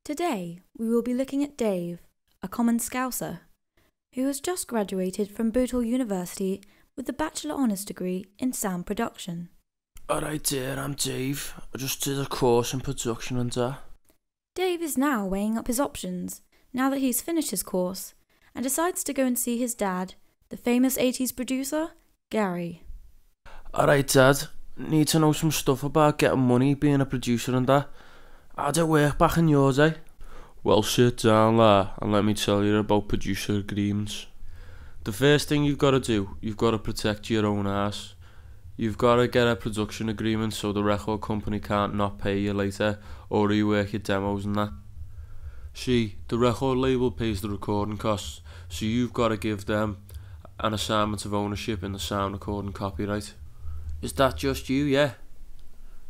Today, we will be looking at Dave, a common Scouser, who has just graduated from Bootle University with a Bachelor Honours degree in sound production. Alright there, I'm Dave. I just did a course in production and that. Dave is now weighing up his options, now that he's finished his course, and decides to go and see his dad, the famous 80s producer, Gary. Alright Dad, need to know some stuff about getting money, being a producer and that. How'd it work back in your day? Well, sit down lad, and let me tell you about producer agreements. The first thing you've got to do, you've got to protect your own ass. You've got to get a production agreement so the record company can't not pay you later or rework your demos and that. See, the record label pays the recording costs, so you've got to give them an assignment of ownership in the sound recording copyright. Is that just you, yeah?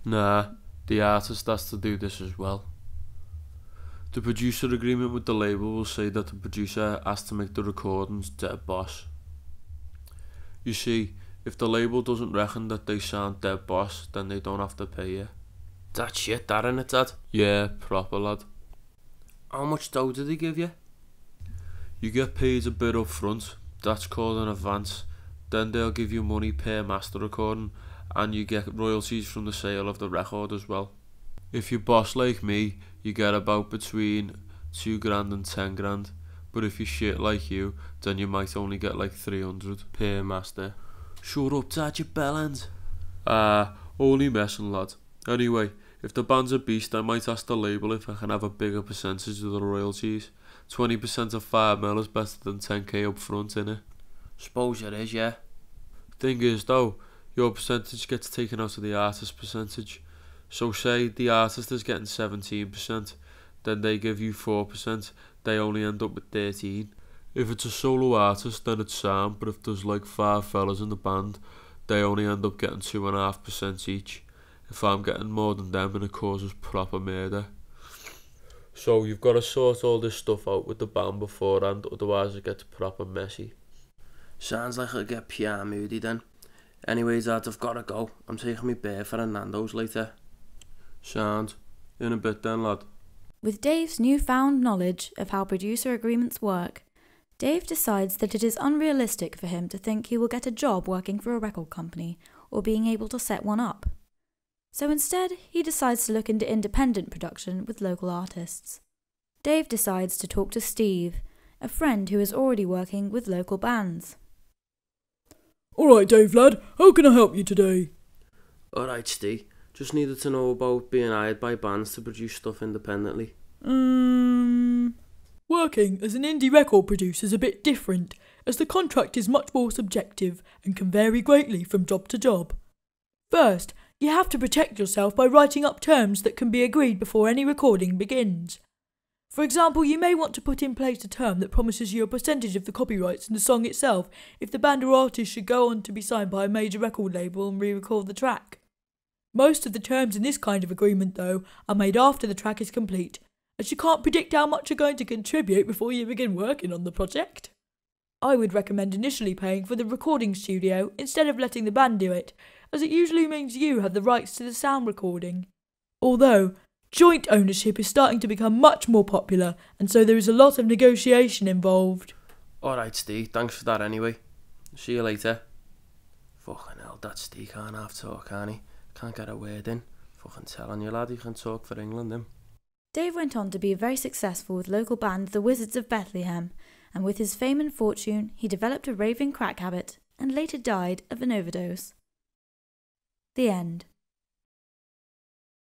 Nah, the artist has to do this as well. The producer agreement with the label will say that the producer has to make the recordings dead boss. You see, if the label doesn't reckon that they sound dead boss, then they don't have to pay you. That shit, that innit, Dad? Yeah, proper lad. How much dough do they give you? You get paid a bit up front, that's called an advance. Then they'll give you money per master recording, and you get royalties from the sale of the record as well. If you're boss like me, you get about between 2 grand and 10 grand. But if you're shit like you, then you might only get like 300 per master. Shut up, Dad, you bellend. Only messing, lad. Anyway, if the band's a beast, I might ask the label if I can have a bigger percentage of the royalties. 20% of 5 mil is better than 10k up front, innit? Suppose it is, yeah. Thing is though, your percentage gets taken out of the artist's percentage. So say the artist is getting 17%, then they give you 4%, they only end up with 13%. If it's a solo artist, then it's sound, but if there's like 5 fellas in the band, they only end up getting 2.5% each. If I'm getting more than them, then it causes proper murder. So you've got to sort all this stuff out with the band beforehand, otherwise it gets proper messy. Sounds like it'll get pure moody then. Anyways, Dad, I've got to go. I'm taking me bear for a Nando's later. Sound. In a bit then, lad. With Dave's newfound knowledge of how producer agreements work, Dave decides that it is unrealistic for him to think he will get a job working for a record company or being able to set one up. So instead, he decides to look into independent production with local artists. Dave decides to talk to Steve, a friend who is already working with local bands. Alright Dave lad, how can I help you today? Alright Steve, just needed to know about being hired by bands to produce stuff independently. Working as an indie record producer is a bit different, as the contract is much more subjective and can vary greatly from job to job. First, you have to protect yourself by writing up terms that can be agreed before any recording begins. For example, you may want to put in place a term that promises you a percentage of the copyrights in the song itself if the band or artist should go on to be signed by a major record label and re-record the track. Most of the terms in this kind of agreement, though, are made after the track is complete, as you can't predict how much you're going to contribute before you begin working on the project. I would recommend initially paying for the recording studio instead of letting the band do it, as it usually means you have the rights to the sound recording. Although, joint ownership is starting to become much more popular, and so there is a lot of negotiation involved. Alright Steve, thanks for that anyway. See you later. Fucking hell, that Steve can't have talk, can he? Can't get a word in. Fucking telling you lad, he can talk for England, him. Dave went on to be very successful with local band The Wizards of Bethlehem, and with his fame and fortune, he developed a raving crack habit and later died of an overdose. The end.